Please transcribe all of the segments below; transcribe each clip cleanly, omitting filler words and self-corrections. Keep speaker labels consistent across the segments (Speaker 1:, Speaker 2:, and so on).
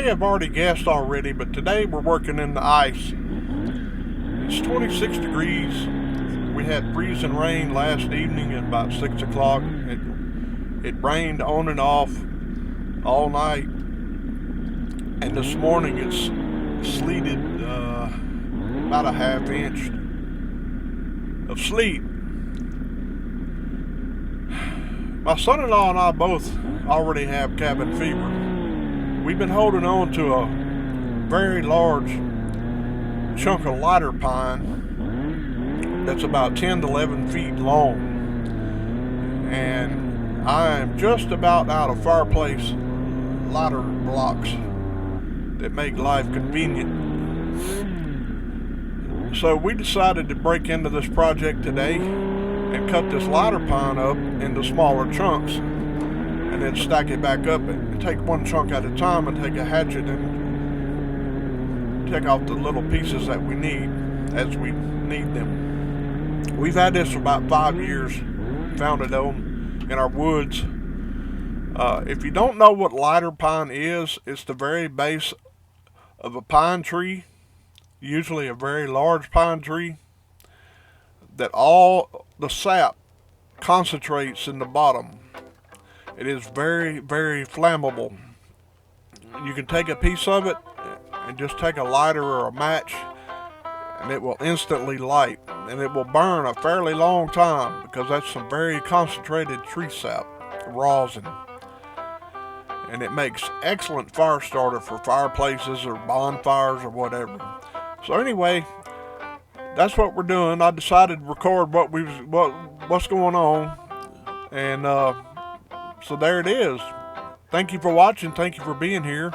Speaker 1: may have already guessed already, but today we're working in the ice. It's 26 degrees. We had freezing rain last evening at about 6 o'clock. It rained on and off all night. And this morning it's sleeted about a half inch of sleet. My son-in-law and I both already have cabin fever. We've been holding on to a very large chunk of lighter pine that's about 10 to 11 feet long. And I am just about out of fireplace lighter blocks that make life convenient. So we decided to break into this project today and cut this lighter pine up into smaller chunks and then stack it back up and take one chunk at a time and take a hatchet and take off the little pieces that we need as we need them. We've had this for about 5 years, found it in our woods. If you don't know what lighter pine is, it's the very base of a pine tree, usually a very large pine tree, that all the sap concentrates in the bottom. It is very, very flammable. You can take a piece of it and just take a lighter or a match and it will instantly light, and it will burn a fairly long time because that's some very concentrated tree sap, rosin. And it makes excellent fire starter for fireplaces or bonfires or whatever. So anyway, that's what we're doing. I decided to record what's going on, and so there it is. Thank you for watching. Thank you for being here.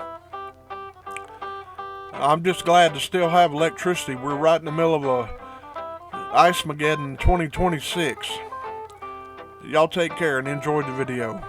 Speaker 1: I'm just glad to still have electricity. We're right in the middle of a Ice-mageddon 2026. Y'all take care and enjoy the video.